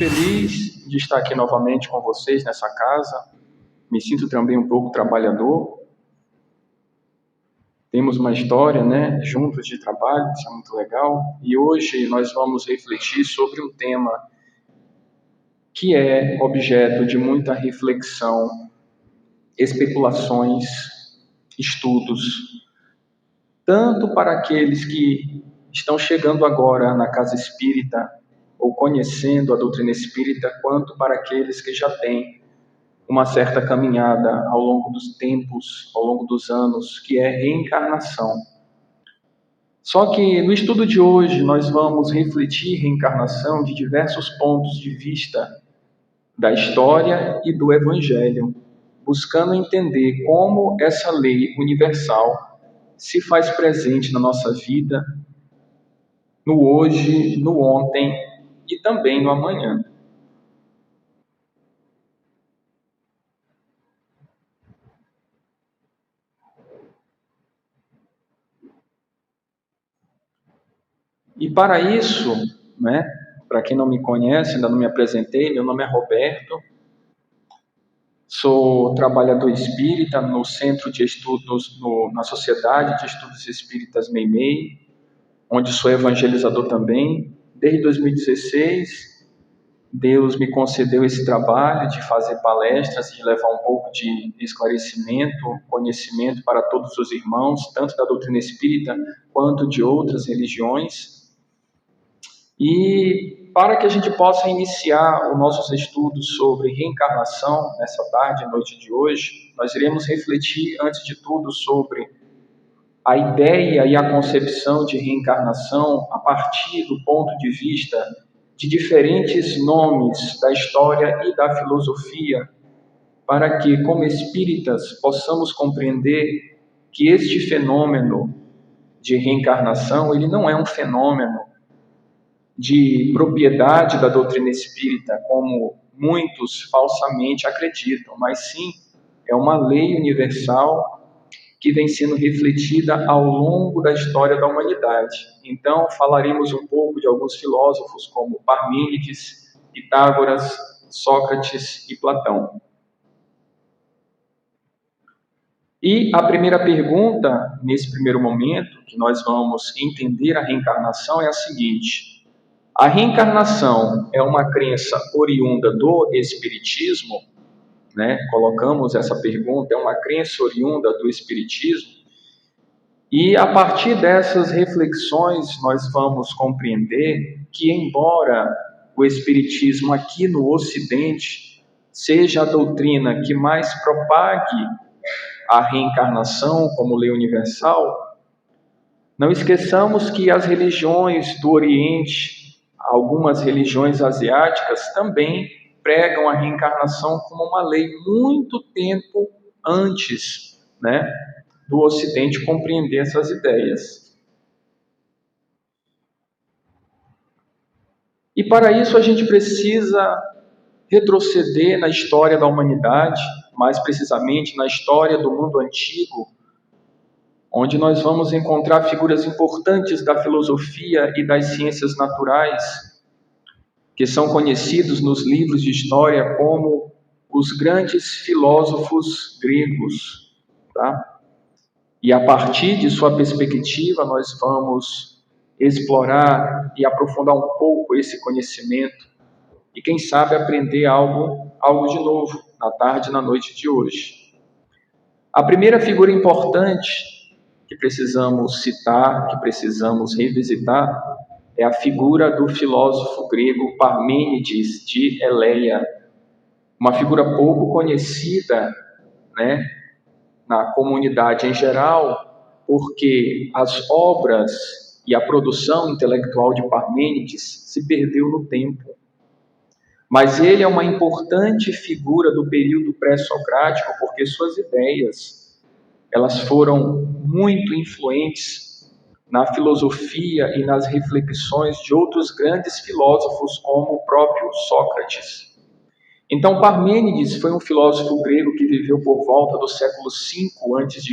feliz de estar aqui novamente com vocês nessa casa. Me sinto também um pouco trabalhador. Temos uma história, juntos de trabalho, isso é muito legal. E hoje nós vamos refletir sobre um tema que é objeto de muita reflexão, especulações, estudos, tanto para aqueles que estão chegando agora na casa espírita ou conhecendo a doutrina espírita, quanto para aqueles que já têm uma certa caminhada ao longo dos tempos, ao longo dos anos, que é reencarnação. Só que no estudo de hoje nós vamos refletir reencarnação de diversos pontos de vista da história e do Evangelho, buscando entender como essa lei universal se faz presente na nossa vida, no hoje, no ontem e também no amanhã. E para isso, para quem não me conhece, ainda não me apresentei, meu nome é Roberto, sou trabalhador espírita no Centro de Estudos, na Sociedade de Estudos Espíritas Meimei, onde sou evangelizador também. Desde 2016, Deus me concedeu esse trabalho de fazer palestras, de levar um pouco de esclarecimento, conhecimento para todos os irmãos, tanto da doutrina espírita quanto de outras religiões. E para que a gente possa iniciar os nossos estudos sobre reencarnação nessa tarde e noite de hoje, nós iremos refletir, antes de tudo, sobre a ideia e a concepção de reencarnação a partir do ponto de vista de diferentes nomes da história e da filosofia, para que, como espíritas, possamos compreender que este fenômeno de reencarnação, ele não é um fenômeno de propriedade da doutrina espírita, como muitos falsamente acreditam, mas sim é uma lei universal que vem sendo refletida ao longo da história da humanidade. Então, falaremos um pouco de alguns filósofos como Parmênides, Pitágoras, Sócrates e Platão. E a primeira pergunta, nesse primeiro momento, que nós vamos entender a reencarnação é a seguinte: a reencarnação é uma crença oriunda do Espiritismo? Colocamos essa pergunta, é uma crença oriunda do Espiritismo? E a partir dessas reflexões nós vamos compreender que, embora o Espiritismo aqui no Ocidente seja a doutrina que mais propague a reencarnação como lei universal, não esqueçamos que as religiões do Oriente, algumas religiões asiáticas, também pregam a reencarnação como uma lei muito tempo antes, do Ocidente compreender essas ideias. E para isso a gente precisa retroceder na história da humanidade, mais precisamente na história do mundo antigo, onde nós vamos encontrar figuras importantes da filosofia e das ciências naturais, que são conhecidos nos livros de história como os grandes filósofos gregos, E a partir de sua perspectiva, nós vamos explorar e aprofundar um pouco esse conhecimento e, quem sabe, aprender algo de novo na tarde e na noite de hoje. A primeira figura importante que precisamos citar, que precisamos revisitar, é a figura do filósofo grego Parmênides de Eleia, uma figura pouco conhecida, na comunidade em geral, porque as obras e a produção intelectual de Parmênides se perdeu no tempo. Mas ele é uma importante figura do período pré-socrático, porque suas ideias, elas foram muito influentes na filosofia e nas reflexões de outros grandes filósofos, como o próprio Sócrates. Então, Parmênides foi um filósofo grego que viveu por volta do século V a.C.,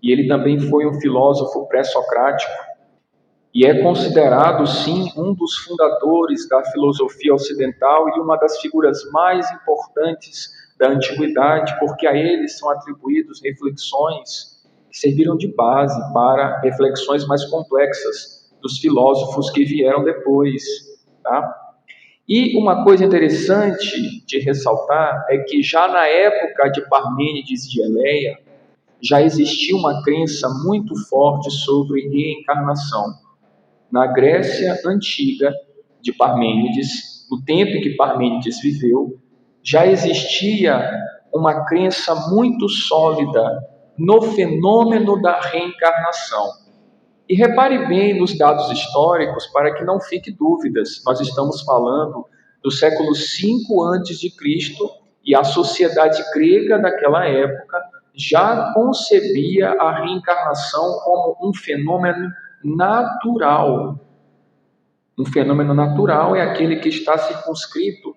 e ele também foi um filósofo pré-socrático. e é considerado, sim, um dos fundadores da filosofia ocidental e uma das figuras mais importantes da antiguidade, porque a ele são atribuídos reflexões que serviram de base para reflexões mais complexas dos filósofos que vieram depois, tá? E uma coisa interessante de ressaltar é que já na época de Parmênides de Eleia, já existia uma crença muito forte sobre reencarnação. Na Grécia antiga de Parmênides, no tempo em que Parmênides viveu, já existia uma crença muito sólida no fenômeno da reencarnação. E repare bem nos dados históricos para que não fique dúvidas. Nós estamos falando do século V a.C. e a sociedade grega daquela época já concebia a reencarnação como um fenômeno natural. Um fenômeno natural é aquele que está circunscrito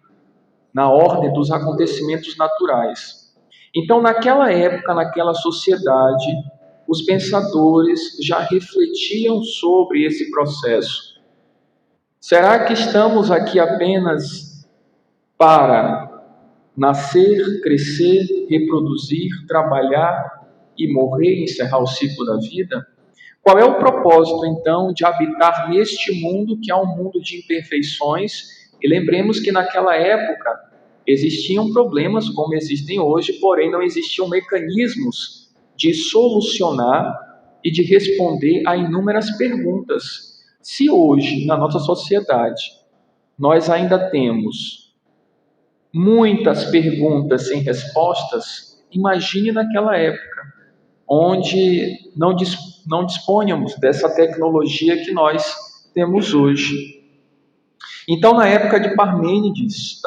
na ordem dos acontecimentos naturais. Então, naquela época, naquela sociedade, os pensadores já refletiam sobre esse processo. Será que estamos aqui apenas para nascer, crescer, reproduzir, trabalhar e morrer e encerrar o ciclo da vida? Qual é o propósito, então, de habitar neste mundo, que é um mundo de imperfeições? E lembremos que naquela época existiam problemas como existem hoje, porém não existiam mecanismos de solucionar e de responder a inúmeras perguntas. Se hoje, na nossa sociedade, nós ainda temos muitas perguntas sem respostas, imagine naquela época, onde não dispunhamos dessa tecnologia que nós temos hoje. Então, na época de Parmênides,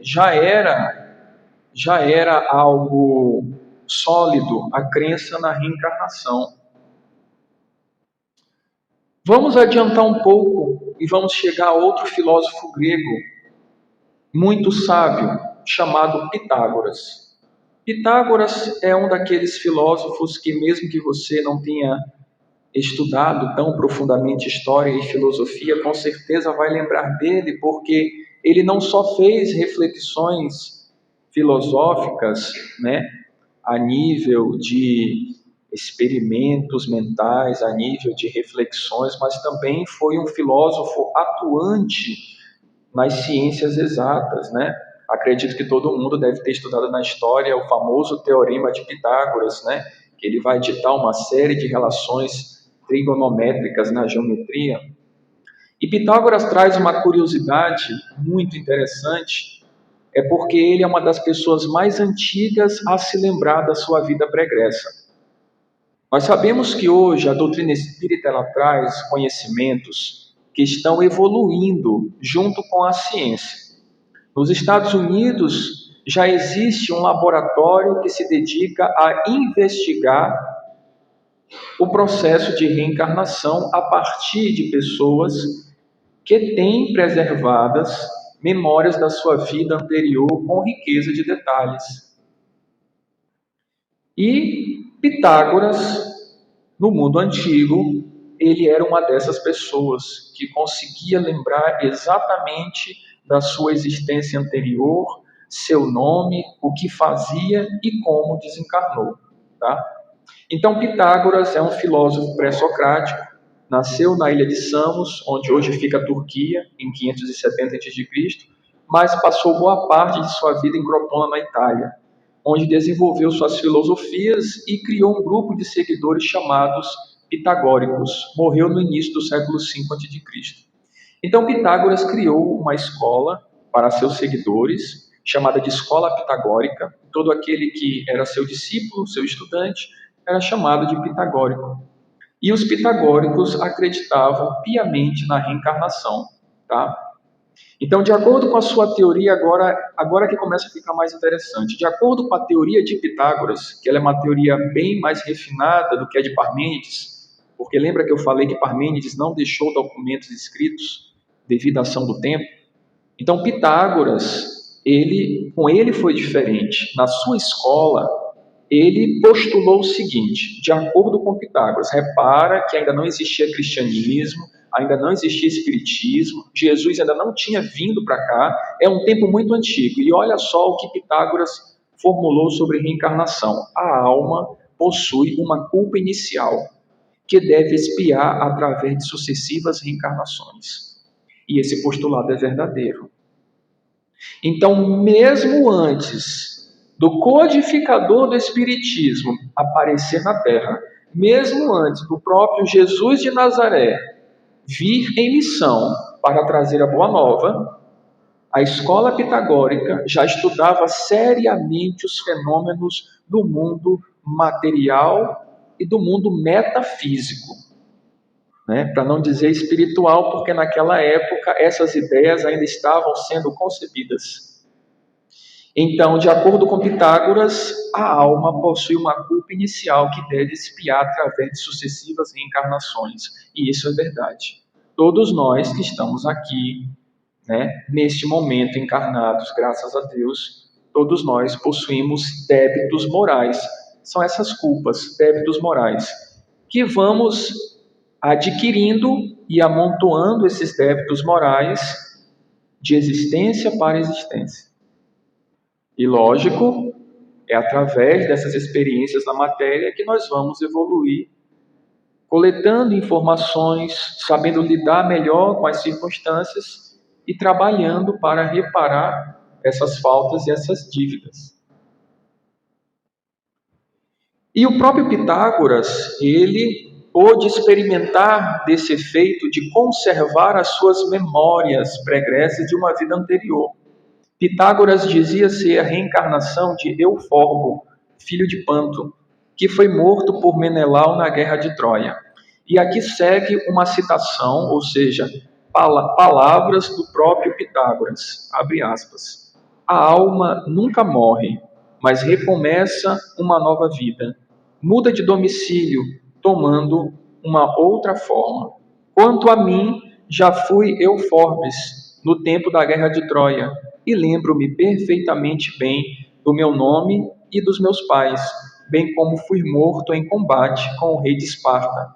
já era algo sólido a crença na reencarnação. Vamos adiantar um pouco e vamos chegar a outro filósofo grego muito sábio, chamado Pitágoras. Pitágoras é um daqueles filósofos que, mesmo que você não tenha estudado tão profundamente história e filosofia, com certeza vai lembrar dele, porque ele não só fez reflexões filosóficas, a nível de experimentos mentais, a nível de reflexões, mas também foi um filósofo atuante nas ciências exatas, Acredito que todo mundo deve ter estudado na história o famoso Teorema de Pitágoras, que ele vai ditar uma série de relações trigonométricas na geometria. E Pitágoras traz uma curiosidade muito interessante, é porque ele é uma das pessoas mais antigas a se lembrar da sua vida pregressa. Nós sabemos que hoje a doutrina espírita ela traz conhecimentos que estão evoluindo junto com a ciência. Nos Estados Unidos já existe um laboratório que se dedica a investigar o processo de reencarnação a partir de pessoas que têm preservadas memórias da sua vida anterior com riqueza de detalhes. E Pitágoras, no mundo antigo, ele era uma dessas pessoas que conseguia lembrar exatamente da sua existência anterior, seu nome, o que fazia e como desencarnou. Então, Pitágoras é um filósofo pré-socrático, nasceu na ilha de Samos, onde hoje fica a Turquia, em 570 a.C., mas passou boa parte de sua vida em Crotona, na Itália, onde desenvolveu suas filosofias e criou um grupo de seguidores chamados pitagóricos. Morreu no início do século V a.C. Então, Pitágoras criou uma escola para seus seguidores, chamada de Escola Pitagórica. Todo aquele que era seu discípulo, seu estudante, era chamado de pitagórico. E os pitagóricos acreditavam piamente na reencarnação. Então, de acordo com a sua teoria, agora que começa a ficar mais interessante, de acordo com a teoria de Pitágoras, que ela é uma teoria bem mais refinada do que a de Parmênides, porque lembra que eu falei que Parmênides não deixou documentos escritos devido à ação do tempo? Então, Pitágoras, com ele foi diferente. Na sua escola, ele postulou o seguinte, de acordo com Pitágoras, repara que ainda não existia cristianismo, ainda não existia espiritismo, Jesus ainda não tinha vindo para cá, é um tempo muito antigo. E olha só o que Pitágoras formulou sobre reencarnação. A alma possui uma culpa inicial, que deve expiar através de sucessivas reencarnações. E esse postulado é verdadeiro. Então, mesmo antes do codificador do Espiritismo aparecer na Terra, mesmo antes do próprio Jesus de Nazaré vir em missão para trazer a Boa Nova, a escola pitagórica já estudava seriamente os fenômenos do mundo material e do mundo metafísico, né? Para não dizer espiritual, porque naquela época essas ideias ainda estavam sendo concebidas. Então, de acordo com Pitágoras, a alma possui uma culpa inicial que deve expiar através de sucessivas reencarnações. E isso é verdade. Todos nós que estamos aqui, né, neste momento encarnados, graças a Deus, todos nós possuímos débitos morais. São essas culpas, débitos morais, que vamos adquirindo e amontoando esses débitos morais de existência para existência. E lógico, é através dessas experiências na matéria que nós vamos evoluir, coletando informações, sabendo lidar melhor com as circunstâncias e trabalhando para reparar essas faltas e essas dívidas. E o próprio Pitágoras, ele pôde experimentar desse efeito de conservar as suas memórias pregressas de uma vida anterior. Pitágoras dizia ser a reencarnação de Euforbo, filho de Panto, que foi morto por Menelau na guerra de Troia. E aqui segue uma citação, ou seja, palavras do próprio Pitágoras, abre aspas. A alma nunca morre, mas recomeça uma nova vida. Muda de domicílio, tomando uma outra forma. Quanto a mim, já fui Euforbes, no tempo da guerra de Troia, e lembro-me perfeitamente bem do meu nome e dos meus pais, bem como fui morto em combate com o rei de Esparta.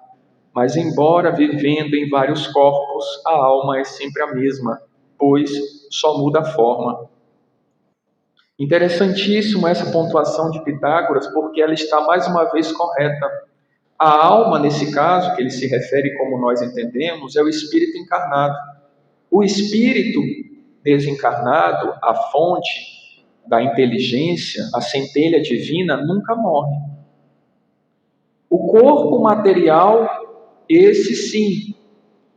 Mas embora vivendo em vários corpos, a alma é sempre a mesma, pois só muda a forma. Interessantíssimo essa pontuação de Pitágoras, porque ela está mais uma vez correta. A alma, nesse caso, que ele se refere como nós entendemos, é o espírito encarnado. O espírito desencarnado, a fonte da inteligência, a centelha divina, nunca morre. O corpo material, esse sim,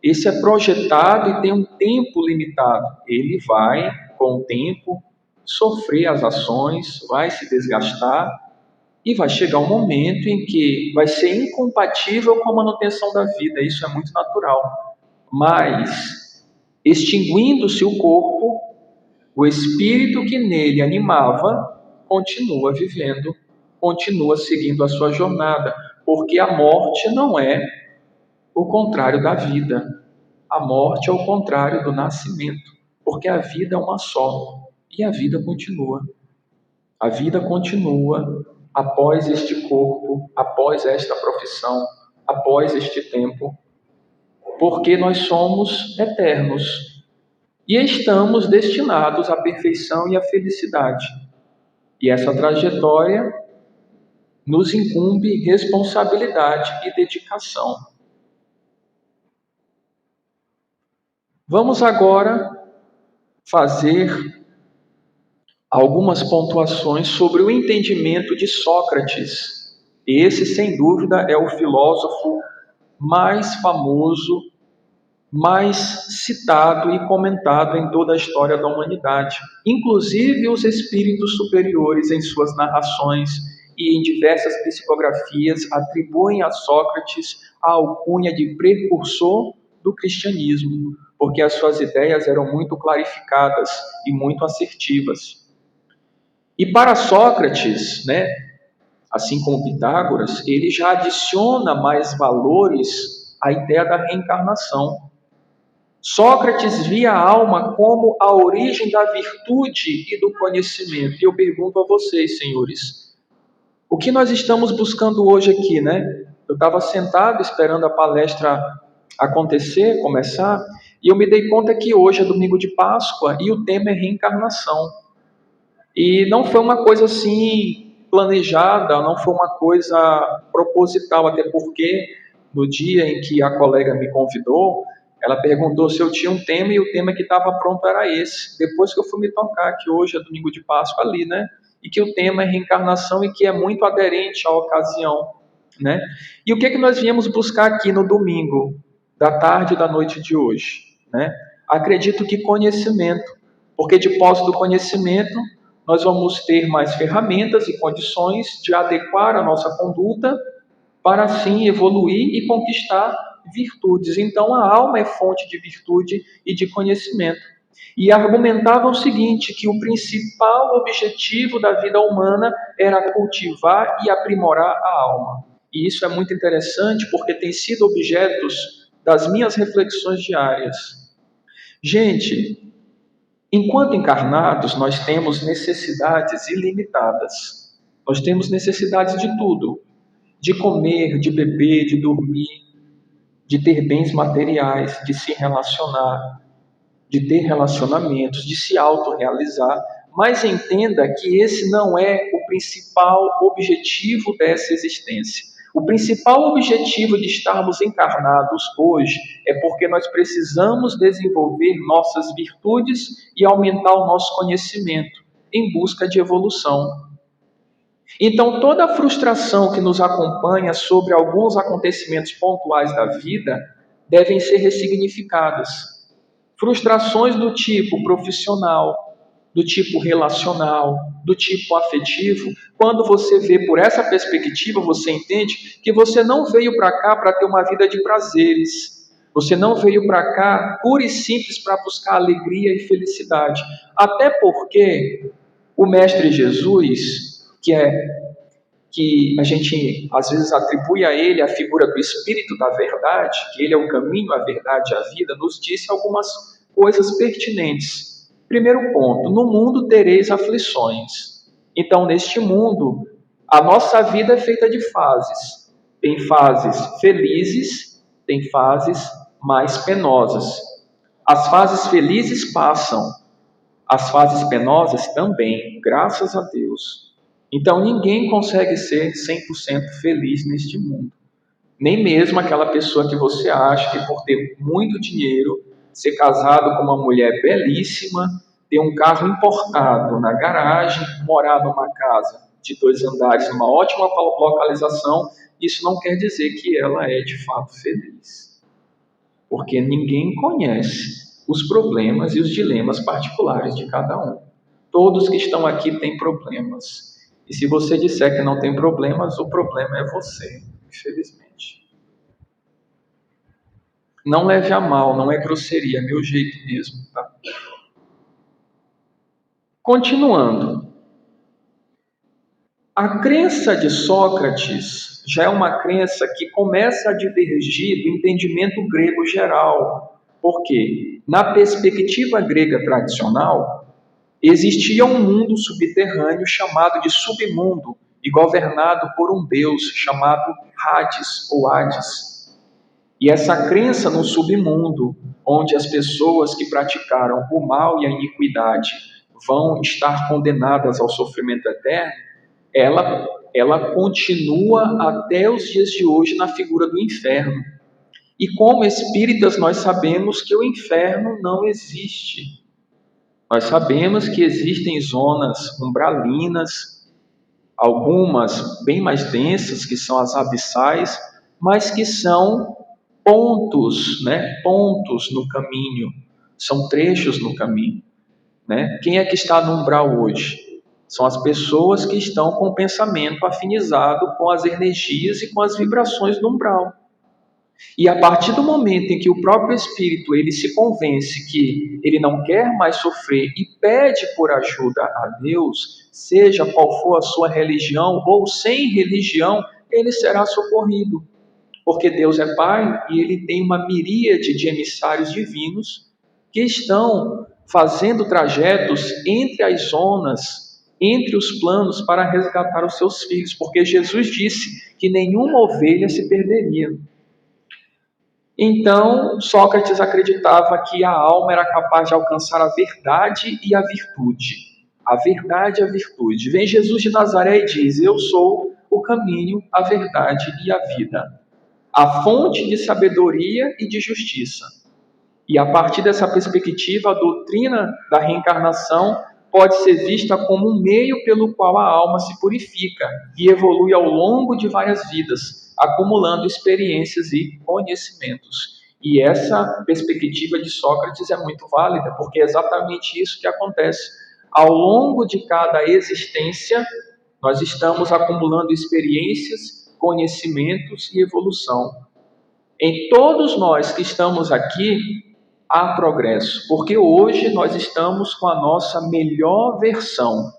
esse é projetado e tem um tempo limitado. Ele vai, com o tempo, sofrer as ações, vai se desgastar e vai chegar um momento em que vai ser incompatível com a manutenção da vida. Isso é muito natural. Mas, extinguindo-se o corpo, o espírito que nele animava continua vivendo, continua seguindo a sua jornada, porque a morte não é o contrário da vida. A morte é o contrário do nascimento, porque a vida é uma só e a vida continua. A vida continua após este corpo, após esta profissão, após este tempo, porque nós somos eternos e estamos destinados à perfeição e à felicidade. E essa trajetória nos incumbe responsabilidade e dedicação. Vamos agora fazer algumas pontuações sobre o entendimento de Sócrates. Esse, sem dúvida, é o filósofo mais famoso, mais citado e comentado em toda a história da humanidade. Inclusive, os espíritos superiores, em suas narrações e em diversas psicografias, atribuem a Sócrates a alcunha de precursor do cristianismo, porque as suas ideias eram muito clarificadas e muito assertivas. E para Sócrates, né, assim como Pitágoras, ele já adiciona mais valores à ideia da reencarnação. Sócrates via a alma como a origem da virtude e do conhecimento. E eu pergunto a vocês, senhores, O que nós estamos buscando hoje aqui, né? Eu estava sentado esperando a palestra acontecer, começar, e eu me dei conta que hoje é domingo de Páscoa e o tema é reencarnação. E não foi uma coisa assim planejada, não foi uma coisa proposital, até porque no dia em que a colega me convidou, ela perguntou se eu tinha um tema e o tema que estava pronto era esse. Depois que eu fui me tocar que hoje é domingo de Páscoa ali, né? E que o tema é reencarnação e que é muito aderente à ocasião, né? E o que é que nós viemos buscar aqui no domingo, da tarde e da noite de hoje, né? Acredito que conhecimento, porque de posse do conhecimento nós vamos ter mais ferramentas e condições de adequar a nossa conduta para assim evoluir e conquistar virtudes. Então a alma é fonte de virtude e de conhecimento. E argumentava o seguinte, que o principal objetivo da vida humana era cultivar e aprimorar a alma. E isso é muito interessante porque tem sido objetos das minhas reflexões diárias. Gente, enquanto encarnados, nós temos necessidades ilimitadas. Nós temos necessidades de tudo: de comer, de beber, de dormir, de ter bens materiais, de se relacionar, de ter relacionamentos, de se autorrealizar. Mas entenda que esse não é o principal objetivo dessa existência. O principal objetivo de estarmos encarnados hoje é porque nós precisamos desenvolver nossas virtudes e aumentar o nosso conhecimento em busca de evolução. Então, toda a frustração que nos acompanha sobre alguns acontecimentos pontuais da vida devem ser ressignificadas. Frustrações do tipo profissional, do tipo relacional, do tipo afetivo, quando você vê por essa perspectiva, você entende que você não veio para cá para ter uma vida de prazeres. Você não veio para cá pura e simples para buscar alegria e felicidade. Até porque o Mestre Jesus, que a gente às vezes atribui a ele a figura do Espírito da verdade, que ele é o caminho, a verdade e a vida, nos disse algumas coisas pertinentes. Primeiro ponto: no mundo tereis aflições. Então, neste mundo, a nossa vida é feita de fases. Tem fases felizes, tem fases mais penosas. As fases felizes passam, as fases penosas também, graças a Deus. Então ninguém consegue ser 100% feliz neste mundo. Nem mesmo aquela pessoa que você acha que por ter muito dinheiro, ser casado com uma mulher belíssima, ter um carro importado na garagem, morar numa casa de 2 andares, numa ótima localização, isso não quer dizer que ela é de fato feliz. Porque ninguém conhece os problemas e os dilemas particulares de cada um. Todos que estão aqui têm problemas. E se você disser que não tem problemas, o problema é você, infelizmente. Não leve a mal, não é grosseria, é meu jeito mesmo, tá? Continuando. A crença de Sócrates já é uma crença que começa a divergir do entendimento grego geral. Por quê? Na perspectiva grega tradicional, existia um mundo subterrâneo chamado de submundo e governado por um deus chamado Hades ou Hades. E essa crença no submundo, onde as pessoas que praticaram o mal e a iniquidade vão estar condenadas ao sofrimento eterno, ela continua até os dias de hoje na figura do inferno. E como espíritas nós sabemos que o inferno não existe. Nós sabemos que existem zonas umbralinas, algumas bem mais densas, que são as abissais, mas que são pontos, né? Pontos no caminho, são trechos no caminho, né? Quem é que está no umbral hoje? São as pessoas que estão com o pensamento afinizado com as energias e com as vibrações do umbral. E a partir do momento em que o próprio espírito ele se convence que ele não quer mais sofrer e pede por ajuda a Deus, seja qual for a sua religião ou sem religião, ele será socorrido. Porque Deus é Pai e ele tem uma miríade de emissários divinos que estão fazendo trajetos entre as zonas entre os planos para resgatar os seus filhos, porque Jesus disse que nenhuma ovelha se perderia. Então, Sócrates acreditava que a alma era capaz de alcançar a verdade e a virtude. A verdade e a virtude. Vem Jesus de Nazaré e diz: eu sou o caminho, a verdade e a vida, a fonte de sabedoria e de justiça. E a partir dessa perspectiva, a doutrina da reencarnação pode ser vista como um meio pelo qual a alma se purifica e evolui ao longo de várias vidas, acumulando experiências e conhecimentos. E essa perspectiva de Sócrates é muito válida, porque é exatamente isso que acontece. Ao longo de cada existência, nós estamos acumulando experiências, conhecimentos e evolução. Em todos nós que estamos aqui, há progresso, porque hoje nós estamos com a nossa melhor versão,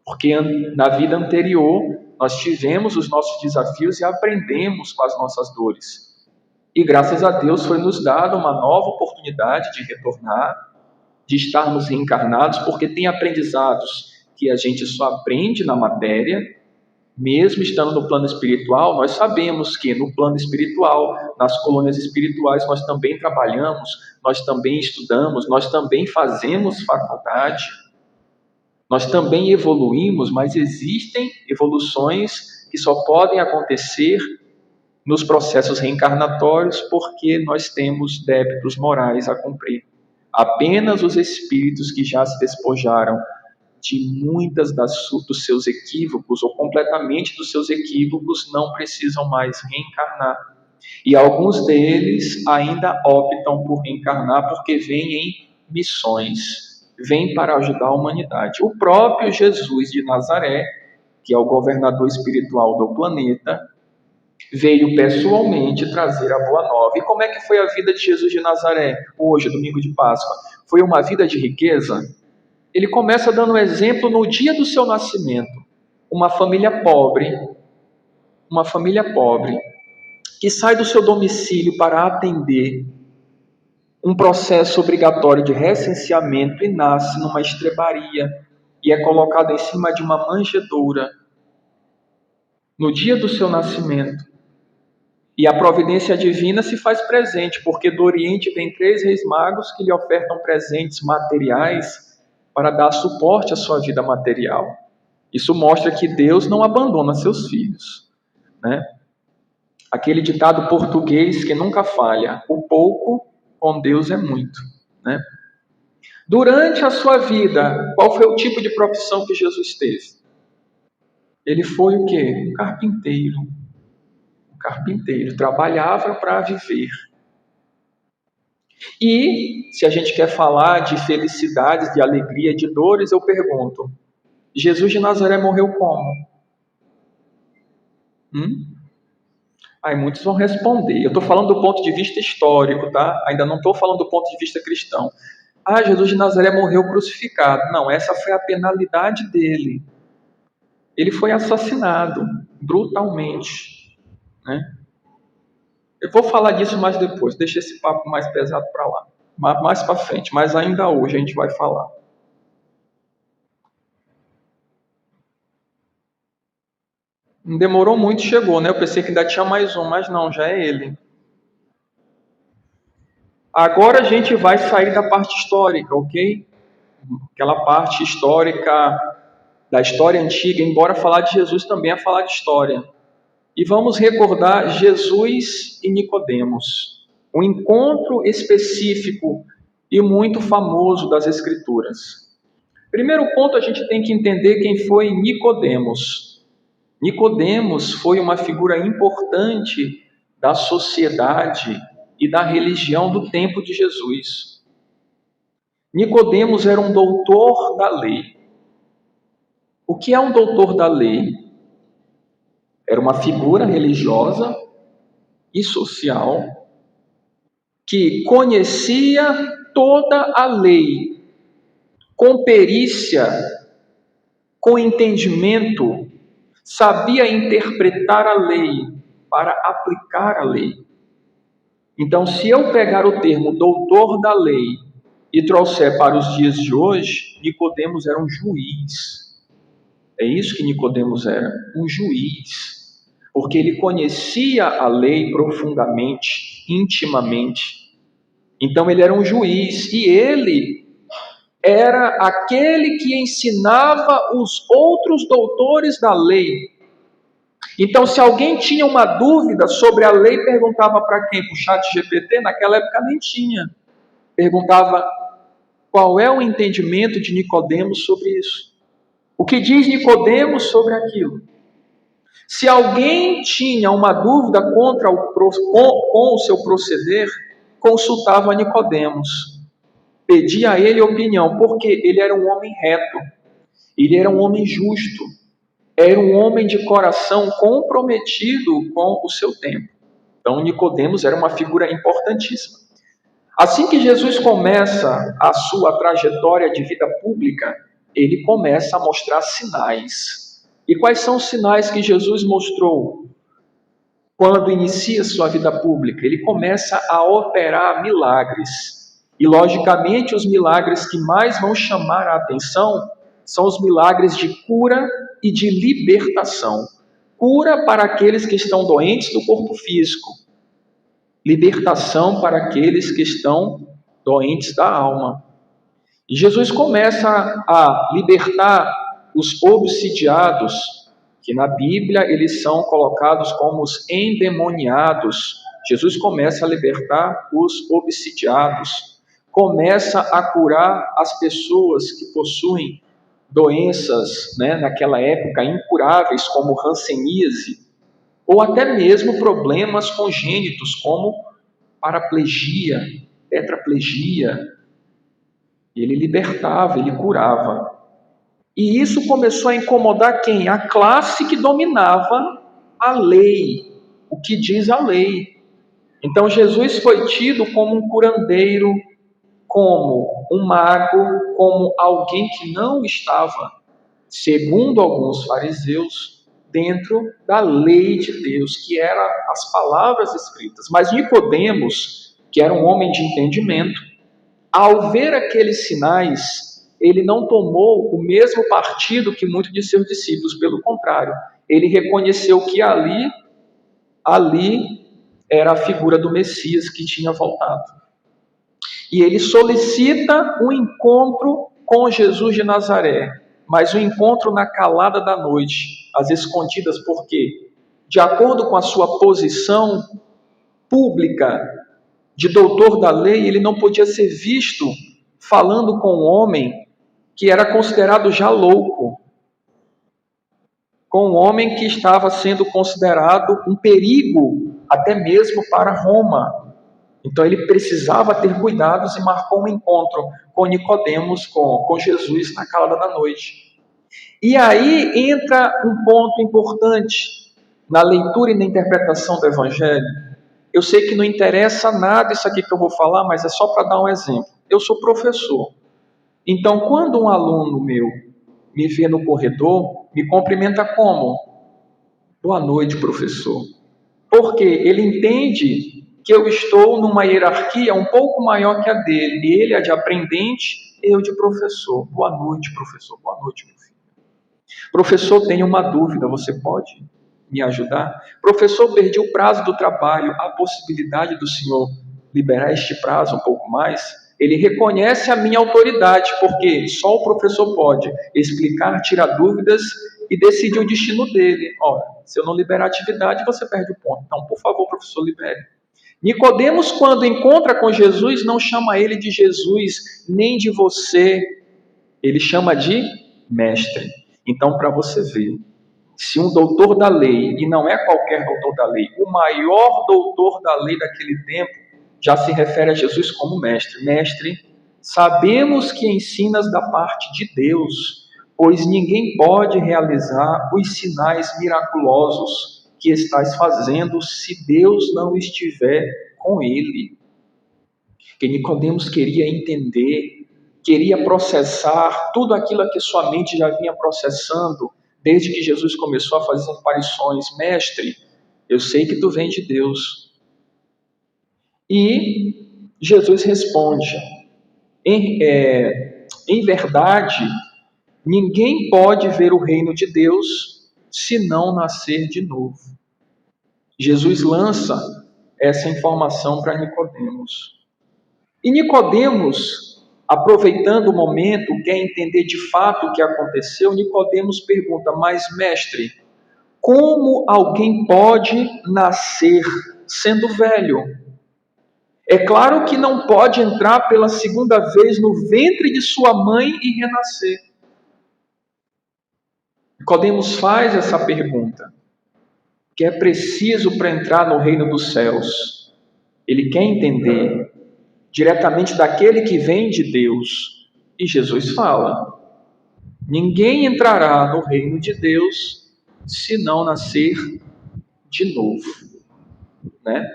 porque na vida anterior nós tivemos os nossos desafios e aprendemos com as nossas dores. E graças a Deus foi nos dada uma nova oportunidade de retornar, de estarmos reencarnados, porque tem aprendizados que a gente só aprende na matéria. Mesmo estando no plano espiritual, nós sabemos que no plano espiritual, nas colônias espirituais, nós também trabalhamos, nós também estudamos, nós também fazemos faculdade, nós também evoluímos, mas existem evoluções que só podem acontecer nos processos reencarnatórios porque nós temos débitos morais a cumprir. Apenas os espíritos que já se despojaram de muitas dos seus equívocos, ou completamente dos seus equívocos, não precisam mais reencarnar. E alguns deles ainda optam por reencarnar porque vêm em missões, vêm para ajudar a humanidade. O próprio Jesus de Nazaré, que é o governador espiritual do planeta, veio pessoalmente trazer a boa nova. E como é que foi a vida de Jesus de Nazaré, hoje, domingo de Páscoa? Foi uma vida de riqueza? Ele começa dando um exemplo no dia do seu nascimento. Uma família pobre, que sai do seu domicílio para atender um processo obrigatório de recenseamento e nasce numa estrebaria e é colocado em cima de uma manjedoura no dia do seu nascimento. E a providência divina se faz presente, porque do Oriente vem 3 reis magos que lhe ofertam presentes materiais para dar suporte à sua vida material. Isso mostra que Deus não abandona seus filhos, né? Aquele ditado português que nunca falha: o pouco com Deus é muito, né? Durante a sua vida, qual foi o tipo de profissão que Jesus teve? Ele foi o quê? Um carpinteiro. Um carpinteiro. Trabalhava para viver. E, se a gente quer falar de felicidades, de alegria, de dores, eu pergunto: Jesus de Nazaré morreu como? Aí muitos vão responder. Eu estou falando do ponto de vista histórico, tá? Ainda não estou falando do ponto de vista cristão. Jesus de Nazaré morreu crucificado. Não, essa foi a penalidade dele. Ele foi assassinado brutalmente, né? Eu vou falar disso mais depois, deixa esse papo mais pesado para lá, mais para frente, mas ainda hoje a gente vai falar. Não demorou muito, chegou, né? Eu pensei que ainda tinha mais um, mas não, já é ele. Agora a gente vai sair da parte histórica, ok? Aquela parte histórica, da história antiga, embora falar de Jesus também é falar de história. E vamos recordar Jesus e Nicodemos, um encontro específico e muito famoso das Escrituras. Primeiro ponto, a gente tem que entender quem foi Nicodemos. Nicodemos foi uma figura importante da sociedade e da religião do tempo de Jesus. Nicodemos era um doutor da lei. O que é um doutor da lei? Era uma figura religiosa e social que conhecia toda a lei, com perícia, com entendimento, sabia interpretar a lei para aplicar a lei. Então, se eu pegar o termo doutor da lei e trouxer para os dias de hoje, Nicodemos era um juiz. É isso que Nicodemos era, um juiz, porque ele conhecia a lei profundamente, intimamente. Então ele era um juiz e ele era aquele que ensinava os outros doutores da lei. Então, se alguém tinha uma dúvida sobre a lei, perguntava para quem? Para o ChatGPT? Naquela época nem tinha. Perguntava qual é o entendimento de Nicodemos sobre isso. O que diz Nicodemos sobre aquilo? Se alguém tinha uma dúvida com o seu proceder, consultava Nicodemos. Pedia a ele opinião, porque ele era um homem reto, ele era um homem justo, era um homem de coração comprometido com o seu tempo. Então, Nicodemos era uma figura importantíssima. Assim que Jesus começa a sua trajetória de vida pública, ele começa a mostrar sinais. E quais são os sinais que Jesus mostrou quando inicia sua vida pública? Ele começa a operar milagres. E, logicamente, os milagres que mais vão chamar a atenção são os milagres de cura e de libertação. Cura para aqueles que estão doentes do corpo físico. Libertação para aqueles que estão doentes da alma. E Jesus começa a libertar os obsidiados, que na Bíblia eles são colocados como os endemoniados. Jesus começa a libertar os obsidiados. Começa a curar as pessoas que possuem doenças, naquela época, incuráveis, como hanseníase, ou até mesmo problemas congênitos, como paraplegia, tetraplegia. Ele libertava, ele curava. E isso começou a incomodar quem? A classe que dominava a lei, o que diz a lei. Então Jesus foi tido como um curandeiro, como um mago, como alguém que não estava, segundo alguns fariseus, dentro da lei de Deus, que eram as palavras escritas. Mas Nicodemos, que era um homem de entendimento, ao ver aqueles sinais, ele não tomou o mesmo partido que muitos de seus discípulos, pelo contrário, ele reconheceu que ali era a figura do Messias que tinha voltado. E ele solicita um encontro com Jesus de Nazaré, mas um encontro na calada da noite, às escondidas, porque, de acordo com a sua posição pública de doutor da lei, ele não podia ser visto falando com um homem que era considerado já louco, com um homem que estava sendo considerado um perigo até mesmo para Roma. Então ele precisava ter cuidados e marcou um encontro com Nicodemos, com Jesus na calada da noite. E aí entra um ponto importante na leitura e na interpretação do Evangelho. Eu sei que não interessa nada isso aqui que eu vou falar, mas é só para dar um exemplo. Eu sou professor. Então, quando um aluno meu me vê no corredor, me cumprimenta como? Boa noite, professor. Porque ele entende que eu estou numa hierarquia um pouco maior que a dele. Ele é de aprendente, eu de professor. Boa noite, professor. Boa noite, meu filho. Professor, tenho uma dúvida, você pode me ajudar? Professor, perdi o prazo do trabalho. Há possibilidade do senhor liberar este prazo um pouco mais? Ele reconhece a minha autoridade, porque só o professor pode explicar, tirar dúvidas e decidir o destino dele. Olha, se eu não liberar a atividade, você perde o ponto. Então, por favor, professor, libere. Nicodemos, quando encontra com Jesus, não chama ele de Jesus, nem de você. Ele chama de mestre. Então, para você ver, se um doutor da lei, e não é qualquer doutor da lei, o maior doutor da lei daquele tempo, já se refere a Jesus como mestre. Mestre, sabemos que ensinas da parte de Deus, pois ninguém pode realizar os sinais miraculosos que estás fazendo se Deus não estiver com ele. Que Nicodemos queria entender, queria processar tudo aquilo que sua mente já vinha processando desde que Jesus começou a fazer as aparições. Mestre, eu sei que tu vem de Deus. E Jesus responde, em verdade, Ninguém pode ver o reino de Deus se não nascer de novo. Jesus lança essa informação para Nicodemos. E Nicodemos, aproveitando o momento, quer entender de fato o que aconteceu. Nicodemos pergunta: mas mestre, como alguém pode nascer sendo velho? É claro que não pode entrar pela segunda vez no ventre de sua mãe e renascer. Nicodemos faz essa pergunta, que é preciso para entrar no reino dos céus. Ele quer entender diretamente daquele que vem de Deus. E Jesus fala: ninguém entrará no reino de Deus se não nascer de novo, né?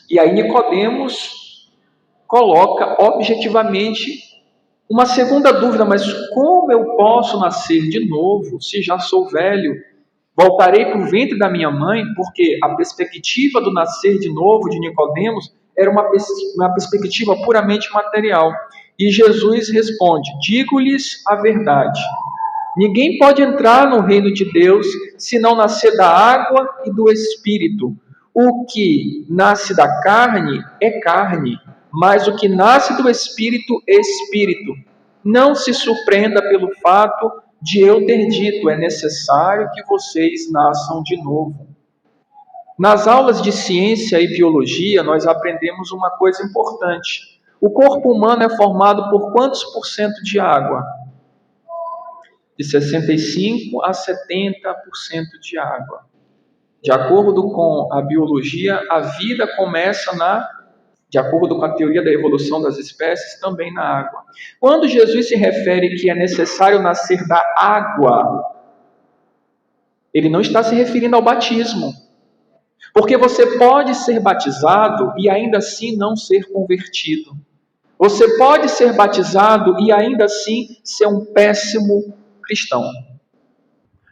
E aí Nicodemos coloca objetivamente uma segunda dúvida: mas como eu posso nascer de novo se já sou velho? Voltarei para o ventre da minha mãe? Porque a perspectiva do nascer de novo de Nicodemos era uma perspectiva puramente material. E Jesus responde: digo-lhes a verdade. Ninguém pode entrar no reino de Deus se não nascer da água e do Espírito. O que nasce da carne é carne, mas o que nasce do Espírito é Espírito. Não se surpreenda pelo fato de eu ter dito: é necessário que vocês nasçam de novo. Nas aulas de ciência e biologia, nós aprendemos uma coisa importante. O corpo humano é formado por quantos por cento de água? De 65% a 70% de água. De acordo com a biologia, a vida começa de acordo com a teoria da evolução das espécies, também na água. Quando Jesus se refere que é necessário nascer da água, ele não está se referindo ao batismo. Porque você pode ser batizado e ainda assim não ser convertido. Você pode ser batizado e ainda assim ser um péssimo cristão.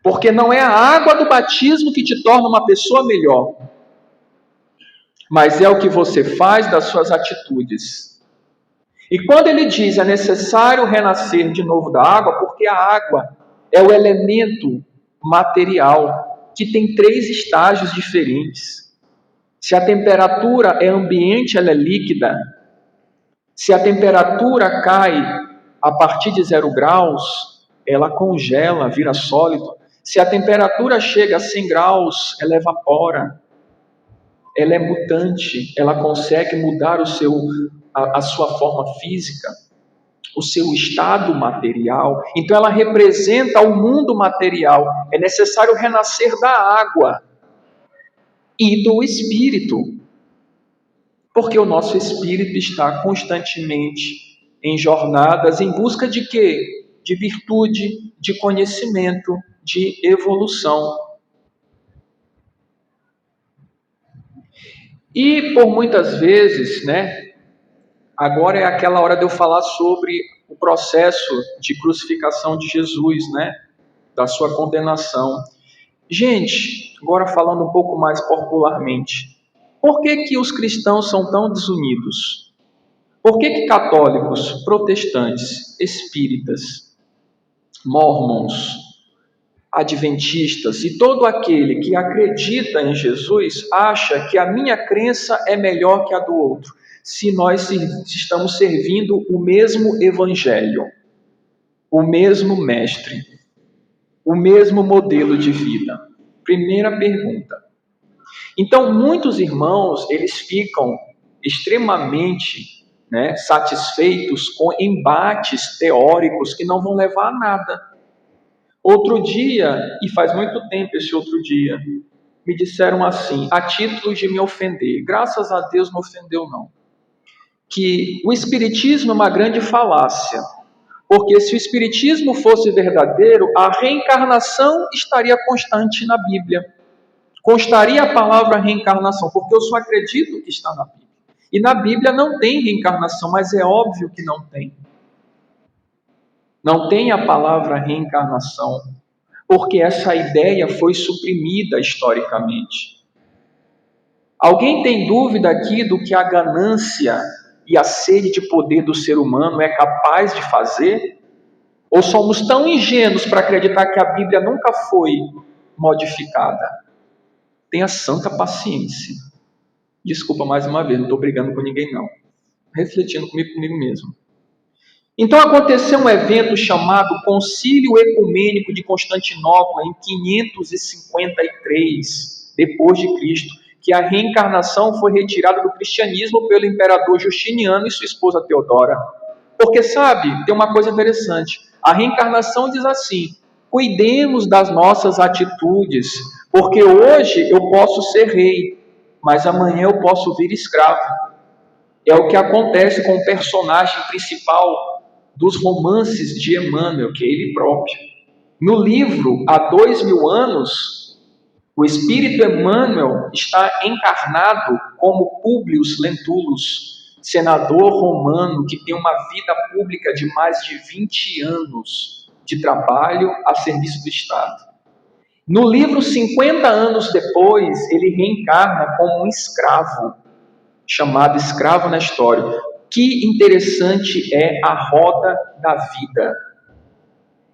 Porque não é a água do batismo que te torna uma pessoa melhor, mas é o que você faz das suas atitudes. E quando ele diz é necessário renascer de novo da água, porque a água é o elemento material que tem 3 estágios diferentes. Se a temperatura é ambiente, ela é líquida. Se a temperatura cai a partir de 0 graus, ela congela, vira sólido. Se a temperatura chega a 100 graus, ela evapora. Ela é mutante, ela consegue mudar a sua forma física, o seu estado material. Então ela representa o mundo material. É necessário renascer da água e do espírito, porque o nosso espírito está constantemente em jornadas em busca de quê? De virtude, de conhecimento, de evolução. E por muitas vezes, agora é aquela hora de eu falar sobre o processo de crucificação de Jesus, da sua condenação. Gente, agora falando um pouco mais popularmente, por que os cristãos são tão desunidos? Por que católicos, protestantes, espíritas, mormons, adventistas e todo aquele que acredita em Jesus acha que a minha crença é melhor que a do outro, se nós estamos servindo o mesmo evangelho, o mesmo mestre, o mesmo modelo de vida? Primeira pergunta. Então, muitos irmãos, eles ficam extremamente satisfeitos com embates teóricos que não vão levar a nada. Outro dia, e faz muito tempo esse outro dia, me disseram assim, a título de me ofender. Graças a Deus não ofendeu não. Que o espiritismo é uma grande falácia. Porque se o espiritismo fosse verdadeiro, a reencarnação estaria constante na Bíblia. Constaria a palavra reencarnação, porque eu só acredito que está na Bíblia. E na Bíblia não tem reencarnação, mas é óbvio que não tem. Não tem a palavra reencarnação, porque essa ideia foi suprimida historicamente. Alguém tem dúvida aqui do que a ganância e a sede de poder do ser humano é capaz de fazer? Ou somos tão ingênuos para acreditar que a Bíblia nunca foi modificada? Tenha santa paciência. Desculpa mais uma vez, não estou brigando com ninguém não. Refletindo comigo mesmo. Então aconteceu um evento chamado Concílio Ecumênico de Constantinopla em 553 depois de Cristo, que a reencarnação foi retirada do cristianismo pelo imperador Justiniano e sua esposa Teodora. Porque sabe, tem uma coisa interessante. A reencarnação diz assim: cuidemos das nossas atitudes, porque hoje eu posso ser rei, mas amanhã eu posso vir escravo. É o que acontece com o personagem principal dos romances de Emmanuel, que é ele próprio. No livro, há 2000 anos, o espírito Emmanuel está encarnado como Públio Lentulus, senador romano que tem uma vida pública de mais de 20 anos de trabalho a serviço do Estado. No livro, 50 anos depois, ele reencarna como um escravo, chamado Escravo na História. Que interessante é a roda da vida.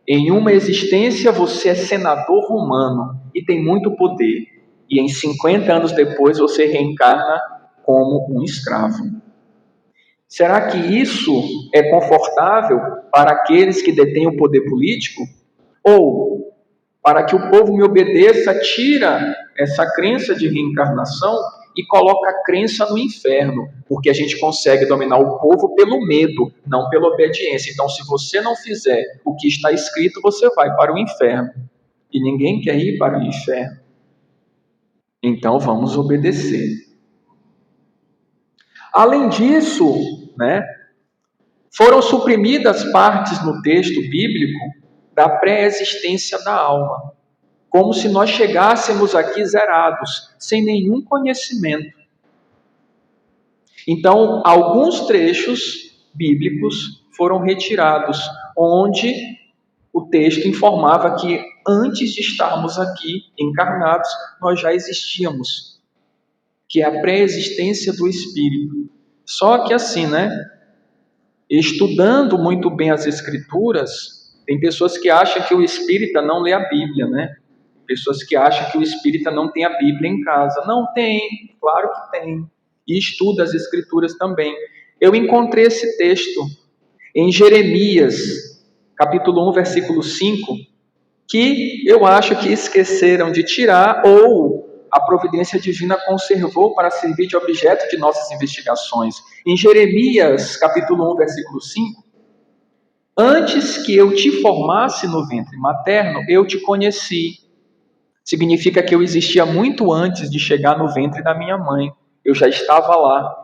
Em uma existência você é senador romano e tem muito poder, e em 50 anos depois você reencarna como um escravo. Será que isso é confortável para aqueles que detêm o poder político? Ou, para que o povo me obedeça, tira essa crença de reencarnação e coloca a crença no inferno, porque a gente consegue dominar o povo pelo medo, não pela obediência. Então, se você não fizer o que está escrito, você vai para o inferno. E ninguém quer ir para o inferno. Então, vamos obedecer. Além disso, foram suprimidas partes no texto bíblico da pré-existência da alma, como se nós chegássemos aqui zerados, sem nenhum conhecimento. Então, alguns trechos bíblicos foram retirados, onde o texto informava que antes de estarmos aqui encarnados, nós já existíamos, que é a pré-existência do Espírito. Só que assim, estudando muito bem as Escrituras, tem pessoas que acham que o espírita não lê a Bíblia, Pessoas que acham que o espírita não tem a Bíblia em casa. Não tem, claro que tem. E estuda as Escrituras também. Eu encontrei esse texto em Jeremias, capítulo 1, versículo 5, que eu acho que esqueceram de tirar ou a providência divina conservou para servir de objeto de nossas investigações. Em Jeremias, capítulo 1, versículo 5, antes que eu te formasse no ventre materno, eu te conheci. Significa que eu existia muito antes de chegar no ventre da minha mãe. Eu já estava lá.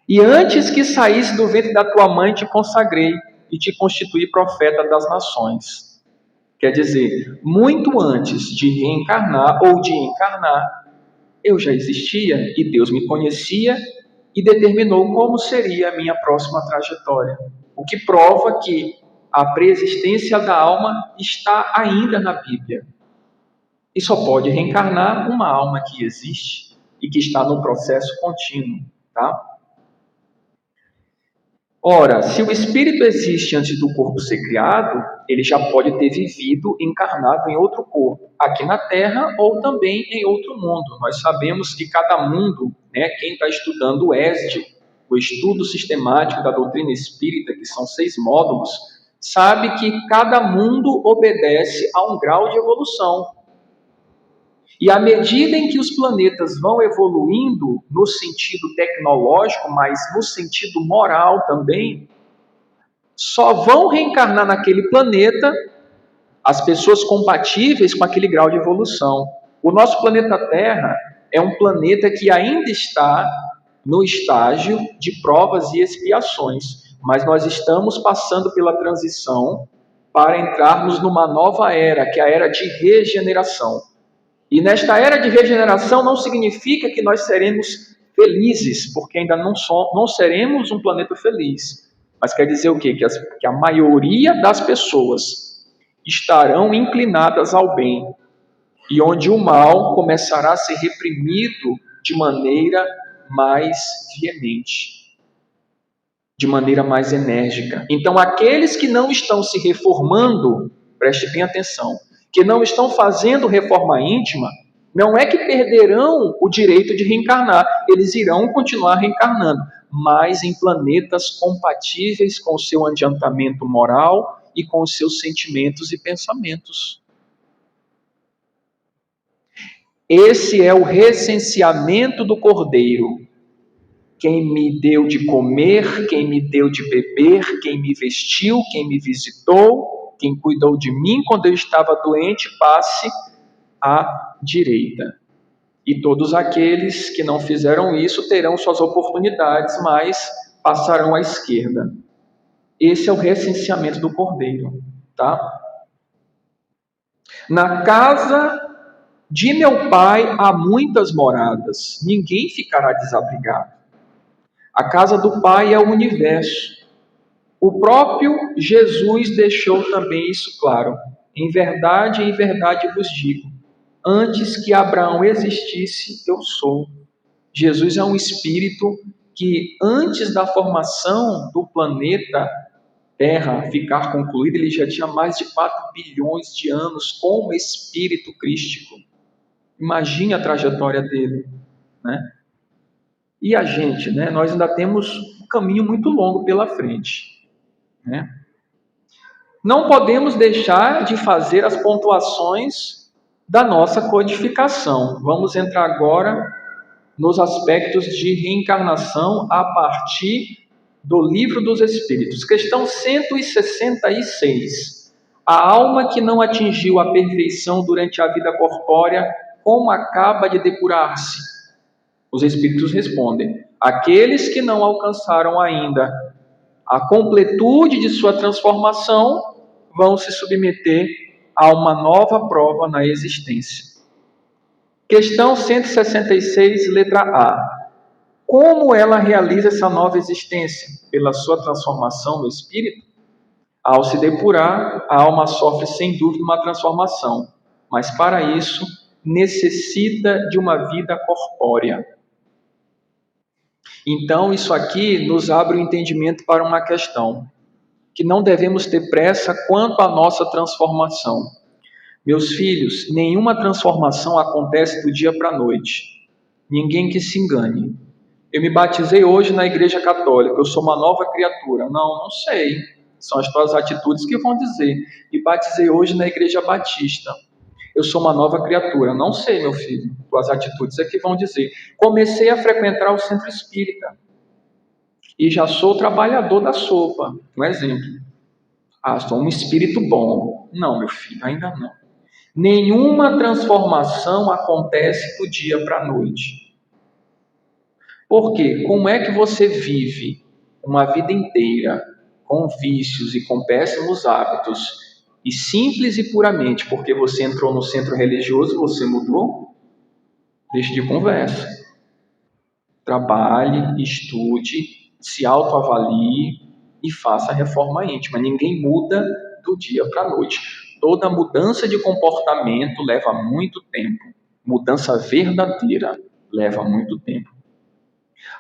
E antes que saísse do ventre da tua mãe, te consagrei e te constituí profeta das nações. Quer dizer, muito antes de reencarnar ou de encarnar, eu já existia e Deus me conhecia e determinou como seria a minha próxima trajetória. O que prova que a preexistência da alma está ainda na Bíblia. E só pode reencarnar uma alma que existe e que está no processo contínuo, tá? Ora, se o espírito existe antes do corpo ser criado, ele já pode ter vivido encarnado em outro corpo, aqui na Terra ou também em outro mundo. Nós sabemos que cada mundo, quem está estudando o ESD, o Estudo Sistemático da Doutrina Espírita, que são 6 módulos, sabe que cada mundo obedece a um grau de evolução. E à medida em que os planetas vão evoluindo no sentido tecnológico, mas no sentido moral também, só vão reencarnar naquele planeta as pessoas compatíveis com aquele grau de evolução. O nosso planeta Terra é um planeta que ainda está no estágio de provas e expiações, mas nós estamos passando pela transição para entrarmos numa nova era, que é a era de regeneração. E nesta era de regeneração não significa que nós seremos felizes, porque ainda não seremos um planeta feliz. Mas quer dizer o quê? Que a maioria das pessoas estarão inclinadas ao bem, e onde o mal começará a ser reprimido de maneira mais veemente. de maneira mais enérgica. Então, aqueles que não estão se reformando, preste bem atenção, que não estão fazendo reforma íntima, não é que perderão o direito de reencarnar, eles irão continuar reencarnando, mas em planetas compatíveis com o seu adiantamento moral e com os seus sentimentos e pensamentos. Esse é o recenseamento do Cordeiro. Quem me deu de comer, quem me deu de beber, quem me vestiu, quem me visitou, quem cuidou de mim quando eu estava doente, passe à direita. E todos aqueles que não fizeram isso terão suas oportunidades, mas passarão à esquerda. Esse é o recenseamento do Cordeiro, tá? Na casa de meu Pai há muitas moradas, ninguém ficará desabrigado. A casa do Pai é o universo. O próprio Jesus deixou também isso claro. Em verdade vos digo, antes que Abraão existisse, eu sou. Jesus é um espírito que, antes da formação do planeta Terra ficar concluída, ele já tinha mais de 4 bilhões de anos como espírito crístico. Imagine a trajetória dele, né? E a gente, né? Nós ainda temos um caminho muito longo pela frente, né? Não podemos deixar de fazer as pontuações da nossa codificação. Vamos entrar agora nos aspectos de reencarnação a partir do Livro dos Espíritos. Questão 166. A alma que não atingiu a perfeição durante a vida corpórea, como acaba de depurar-se? Os Espíritos respondem: aqueles que não alcançaram ainda a completude de sua transformação vão se submeter a uma nova prova na existência. Questão 166, letra A. Como ela realiza essa nova existência? Pela sua transformação no espírito? Ao se depurar, a alma sofre sem dúvida uma transformação, mas para isso necessita de uma vida corpórea. Então, isso aqui nos abre o entendimento para uma questão, que não devemos ter pressa quanto à nossa transformação. Meus filhos, nenhuma transformação acontece do dia para a noite. Ninguém que se engane. Eu me batizei hoje na Igreja Católica, eu sou uma nova criatura. Não sei. São as tuas atitudes que vão dizer. Me batizei hoje na Igreja Batista. Eu sou uma nova criatura. Não sei, meu filho. Tuas atitudes é que vão dizer. Comecei a frequentar o centro espírita. E já sou trabalhador da sopa. Um exemplo. Sou um espírito bom. Não, meu filho, ainda não. Nenhuma transformação acontece do dia para a noite. Por quê? Como é que você vive uma vida inteira com vícios e com péssimos hábitos e simples e puramente porque você entrou no centro religioso e você mudou? Deixe de conversa. Trabalhe, estude, se autoavalie e faça a reforma íntima. Ninguém muda do dia para a noite. Toda mudança de comportamento leva muito tempo. Mudança verdadeira leva muito tempo.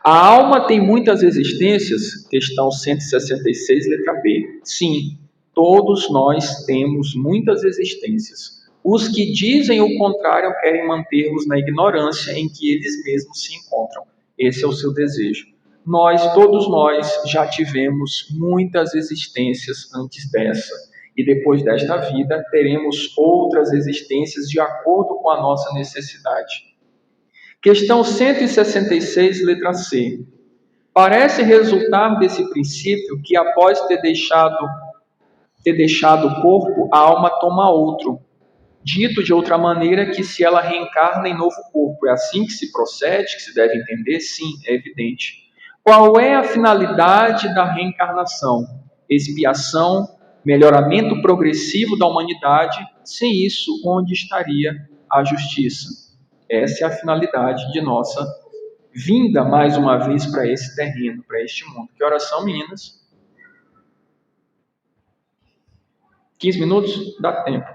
A alma tem muitas existências? Questão 166, letra B. Sim, todos nós temos muitas existências. Os que dizem o contrário querem manter-nos na ignorância em que eles mesmos se encontram. Esse é o seu desejo. Todos nós, já tivemos muitas existências antes dessa. E depois desta vida, teremos outras existências de acordo com a nossa necessidade. Questão 166, letra C. Parece resultar desse princípio que após ter deixado o corpo, a alma toma outro. Dito de outra maneira, que se ela reencarna em novo corpo. É assim que se procede, que se deve entender? Sim, é evidente. Qual é a finalidade da reencarnação? Expiação, melhoramento progressivo da humanidade. Sem isso, onde estaria a justiça? Essa é a finalidade de nossa vinda mais uma vez para esse terreno, para este mundo. Que horas são, meninas? 15 minutos? Dá tempo.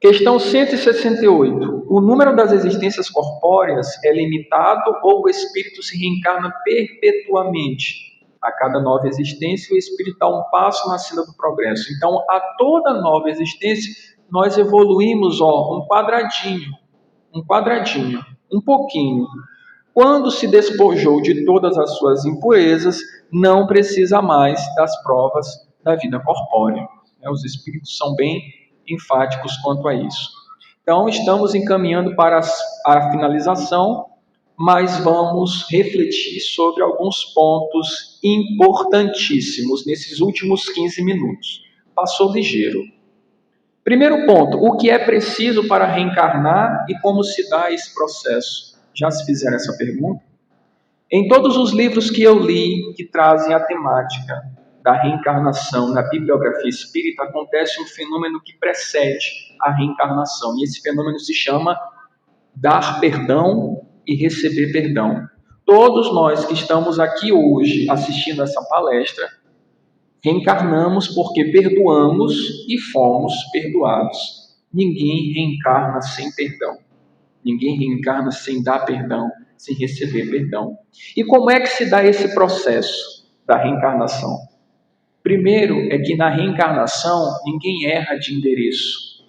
Questão 168. O número das existências corpóreas é limitado ou o espírito se reencarna perpetuamente? A cada nova existência, o espírito dá um passo na senda do progresso. Então, a toda nova existência, nós evoluímos, um quadradinho, um pouquinho. Quando se despojou de todas as suas impurezas, não precisa mais das provas da vida corpórea. Os espíritos são bem enfáticos quanto a isso. Então, estamos encaminhando para a finalização, mas vamos refletir sobre alguns pontos importantíssimos nesses últimos 15 minutos. Passou ligeiro. Primeiro ponto, o que é preciso para reencarnar e como se dá esse processo? Já se fizeram essa pergunta? Em todos os livros que eu li que trazem a temática da reencarnação na bibliografia espírita, acontece um fenômeno que precede a reencarnação. E esse fenômeno se chama dar perdão e receber perdão. Todos nós que estamos aqui hoje assistindo essa palestra, reencarnamos porque perdoamos e fomos perdoados. Ninguém reencarna sem perdão. Ninguém reencarna sem dar perdão, sem receber perdão. E como é que se dá esse processo da reencarnação? Primeiro é que na reencarnação ninguém erra de endereço.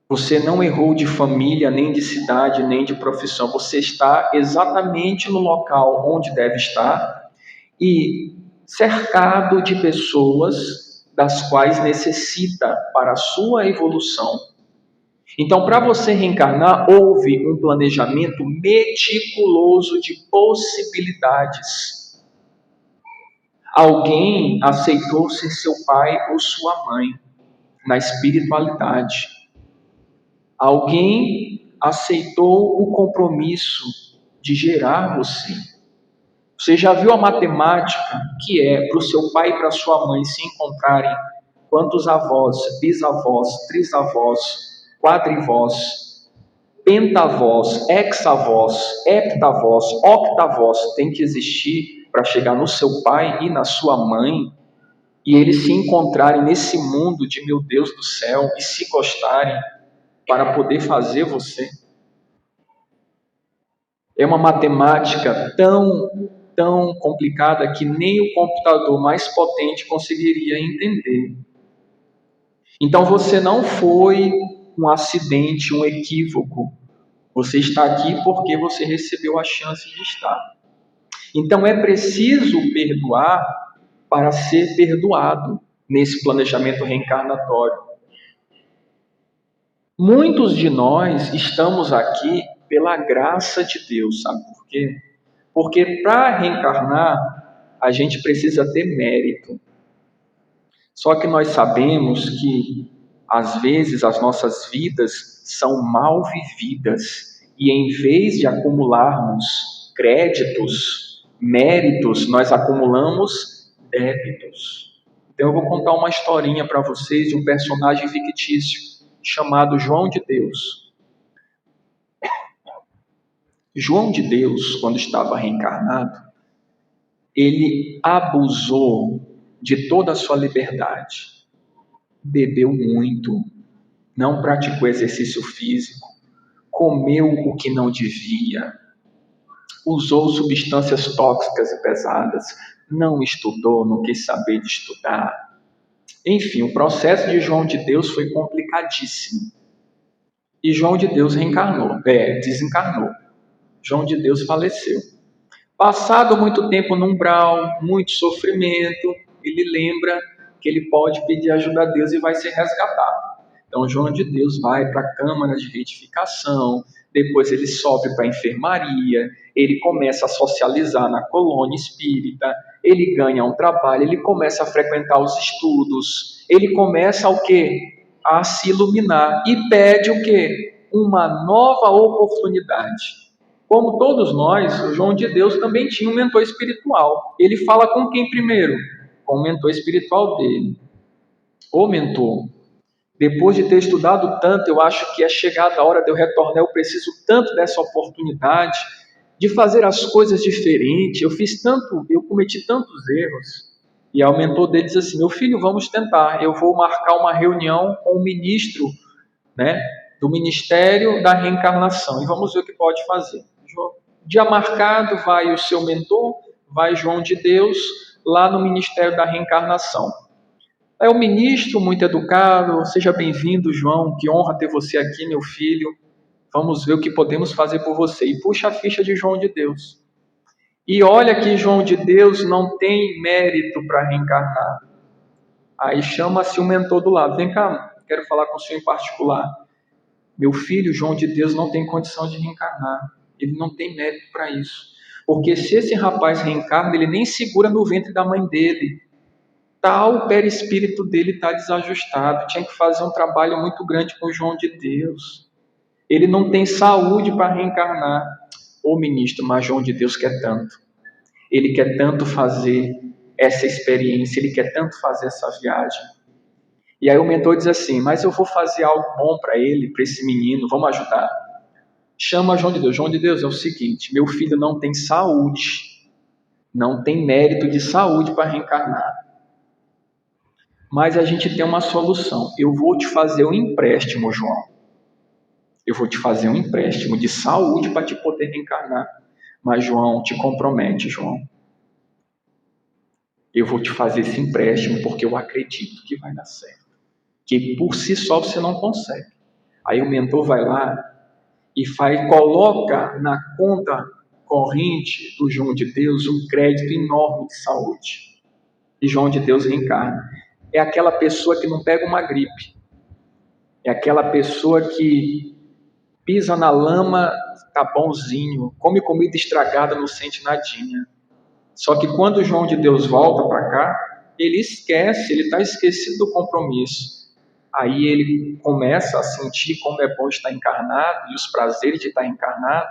Você não errou de família, nem de cidade, nem de profissão. Você está exatamente no local onde deve estar e cercado de pessoas das quais necessita para a sua evolução. Então, para você reencarnar, houve um planejamento meticuloso de possibilidades. Alguém aceitou ser seu pai ou sua mãe na espiritualidade. Alguém aceitou o compromisso de gerar você. Você já viu a matemática que é para o seu pai e para a sua mãe se encontrarem quantos avós, bisavós, trisavós, quadrivós, pentavós, hexavós, heptavós, octavós tem que existir para chegar no seu pai e na sua mãe e eles se encontrarem nesse mundo de meu Deus do céu e se gostarem para poder fazer você? É uma matemática tão complicada que nem o computador mais potente conseguiria entender. Então você não foi um acidente, um equívoco. Você está aqui porque você recebeu a chance de estar. Então é preciso perdoar para ser perdoado nesse planejamento reencarnatório. Muitos de nós estamos aqui pela graça de Deus, sabe por quê? Porque para reencarnar, a gente precisa ter mérito. Só que nós sabemos que, às vezes, as nossas vidas são mal vividas. E em vez de acumularmos créditos, méritos, nós acumulamos débitos. Então eu vou contar uma historinha para vocês de um personagem fictício chamado João de Deus. João de Deus, quando estava reencarnado, ele abusou de toda a sua liberdade. Bebeu muito, não praticou exercício físico, comeu o que não devia, usou substâncias tóxicas e pesadas, não estudou, não quis saber de estudar. Enfim, o processo de João de Deus foi complicadíssimo. E João de Deus desencarnou. João de Deus faleceu. Passado muito tempo no umbral, muito sofrimento, ele lembra que ele pode pedir ajuda a Deus e vai ser resgatado. Então João de Deus vai para a câmara de retificação, depois ele sobe para a enfermaria, ele começa a socializar na colônia espírita, ele ganha um trabalho, ele começa a frequentar os estudos, ele começa o quê? A se iluminar e pede o quê? Uma nova oportunidade. Como todos nós, o João de Deus também tinha um mentor espiritual. Ele fala com quem primeiro? Com o mentor espiritual dele. Ô mentor, depois de ter estudado tanto, eu acho que é chegada a hora de eu retornar, eu preciso tanto dessa oportunidade de fazer as coisas diferentes, eu cometi tantos erros. E aí o mentor dele diz assim, meu filho, vamos tentar, eu vou marcar uma reunião com o ministro né, do ministério da reencarnação. E vamos ver o que pode fazer. Dia marcado, vai o seu mentor, vai João de Deus, lá no ministério da reencarnação. É o ministro, muito educado: seja bem-vindo, João, que honra ter você aqui, meu filho. Vamos ver o que podemos fazer por você. E puxa a ficha de João de Deus. E olha que João de Deus não tem mérito para reencarnar. Aí chama-se o mentor do lado: vem cá, quero falar com o senhor em particular. Meu filho, João de Deus, não tem condição de reencarnar. Ele não tem mérito para isso. Porque se esse rapaz reencarna, ele nem segura no ventre da mãe dele. O perispírito dele está desajustado. Tinha que fazer um trabalho muito grande com João de Deus. Ele não tem saúde para reencarnar. Ô ministro, mas João de Deus quer tanto. Ele quer tanto fazer essa experiência, ele quer tanto fazer essa viagem. E aí o mentor diz assim: mas eu vou fazer algo bom para ele, para esse menino, vamos ajudar. Chama João de Deus. João de Deus, é o seguinte: meu filho não tem saúde, não tem mérito de saúde para reencarnar. Mas a gente tem uma solução. Eu vou te fazer um empréstimo, João. Eu vou te fazer um empréstimo de saúde para te poder reencarnar. Mas, João, te compromete, João. Eu vou te fazer esse empréstimo porque eu acredito que vai dar certo. Que por si só você não consegue. Aí o mentor vai lá e coloca na conta corrente do João de Deus um crédito enorme de saúde. E João de Deus reencarna. É aquela pessoa que não pega uma gripe. É aquela pessoa que pisa na lama, tá bonzinho, come comida estragada, não sente nadinha. Só que quando o João de Deus volta para cá, ele esquece, ele está esquecido do compromisso. Aí ele começa a sentir como é bom estar encarnado e os prazeres de estar encarnado.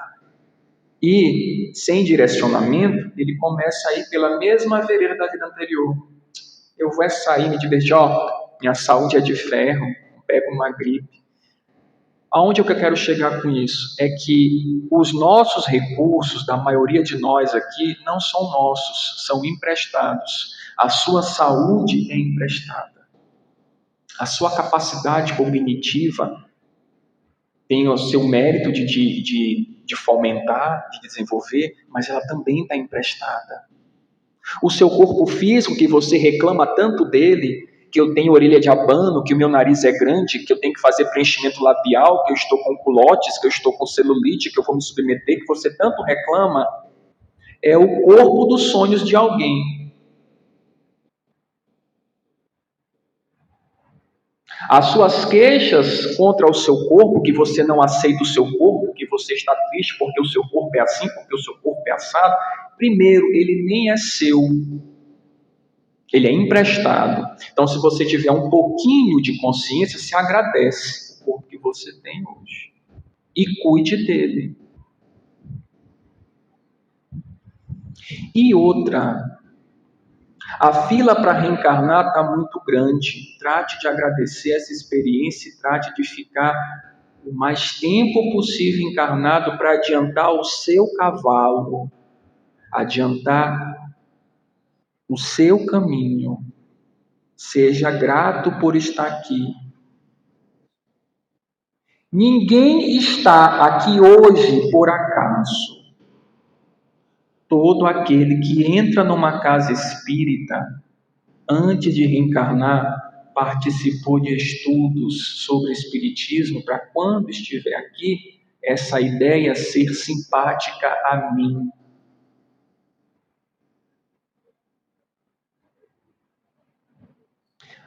E, sem direcionamento, ele começa a ir pela mesma vereda da vida anterior. Eu vou sair, me divertir, minha saúde é de ferro, pego uma gripe. Aonde eu quero chegar com isso? É que os nossos recursos, da maioria de nós aqui, não são nossos, são emprestados. A sua saúde é emprestada. A sua capacidade cognitiva tem o seu mérito de fomentar, de desenvolver, mas ela também está emprestada. O seu corpo físico, que você reclama tanto dele, que eu tenho orelha de abano, que o meu nariz é grande, que eu tenho que fazer preenchimento labial, que eu estou com culotes, que eu estou com celulite, que eu vou me submeter, que você tanto reclama, é o corpo dos sonhos de alguém. As suas queixas contra o seu corpo, que você não aceita o seu corpo, que você está triste porque o seu corpo é assim, porque o seu corpo é assado, primeiro, ele nem é seu. Ele é emprestado. Então, se você tiver um pouquinho de consciência, se agradece o corpo que você tem hoje. E cuide dele. E outra, a fila para reencarnar está muito grande. Trate de agradecer essa experiência e trate de ficar o mais tempo possível encarnado para adiantar o seu cavalo, adiantar o seu caminho. Seja grato por estar aqui. Ninguém está aqui hoje por acaso. Todo aquele que entra numa casa espírita, antes de reencarnar, participou de estudos sobre espiritismo, para quando estiver aqui, essa ideia ser simpática a mim.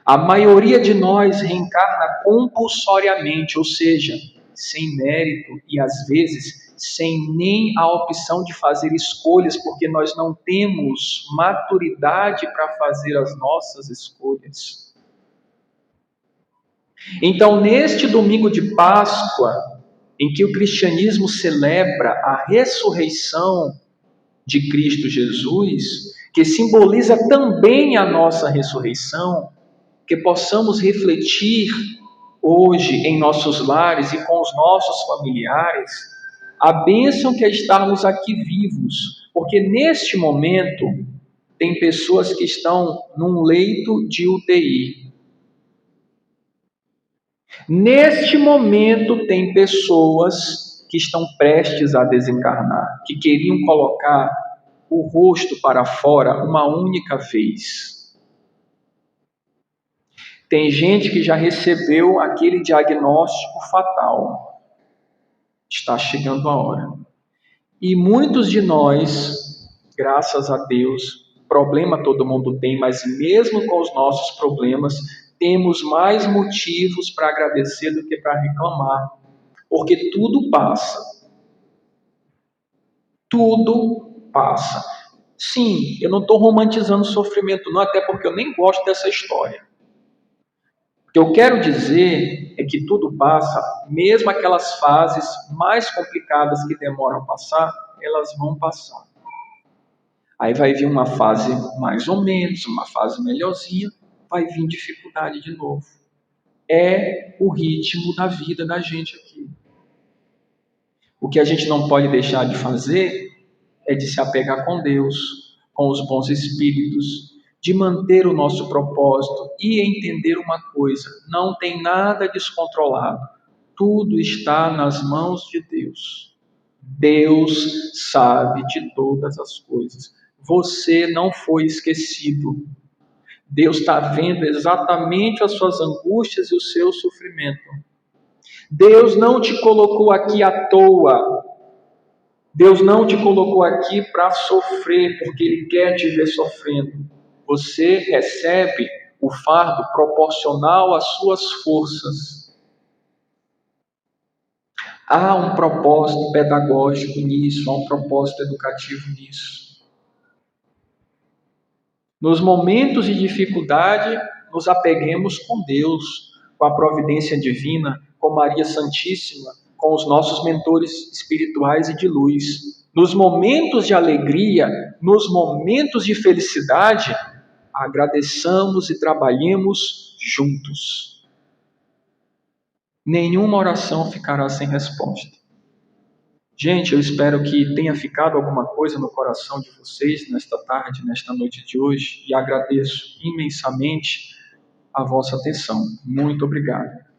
A maioria de nós reencarna compulsoriamente, ou seja, sem mérito e às vezes sem nem a opção de fazer escolhas, porque nós não temos maturidade para fazer as nossas escolhas. Então, neste domingo de Páscoa, em que o cristianismo celebra a ressurreição de Cristo Jesus, que simboliza também a nossa ressurreição, que possamos refletir hoje em nossos lares e com os nossos familiares a bênção que é estarmos aqui vivos, porque neste momento tem pessoas que estão num leito de UTI. Neste momento, tem pessoas que estão prestes a desencarnar, que queriam colocar o rosto para fora uma única vez. Tem gente que já recebeu aquele diagnóstico fatal. Está chegando a hora. E muitos de nós, graças a Deus, problema todo mundo tem, mas mesmo com os nossos problemas, temos mais motivos para agradecer do que para reclamar, porque tudo passa. Tudo passa. Sim, eu não estou romantizando o sofrimento, não, até porque eu nem gosto dessa história. O que eu quero dizer é que tudo passa, mesmo aquelas fases mais complicadas que demoram a passar, elas vão passar. Aí vai vir uma fase mais ou menos, uma fase melhorzinha, vai vir dificuldade de novo. É o ritmo da vida da gente aqui. O que a gente não pode deixar de fazer é de se apegar com Deus, com os bons espíritos, de manter o nosso propósito e entender uma coisa: não tem nada descontrolado, tudo está nas mãos de Deus. Deus sabe de todas as coisas. Você não foi esquecido. Deus está vendo exatamente as suas angústias e o seu sofrimento. Deus não te colocou aqui à toa. Deus não te colocou aqui para sofrer, porque Ele quer te ver sofrendo. Você recebe o fardo proporcional às suas forças. Há um propósito pedagógico nisso, há um propósito educativo nisso. Nos momentos de dificuldade, nos apeguemos com Deus, com a providência divina, com Maria Santíssima, com os nossos mentores espirituais e de luz. Nos momentos de alegria, nos momentos de felicidade, agradeçamos e trabalhemos juntos. Nenhuma oração ficará sem resposta. Gente, eu espero que tenha ficado alguma coisa no coração de vocês nesta tarde, nesta noite de hoje, e agradeço imensamente a vossa atenção. Muito obrigado.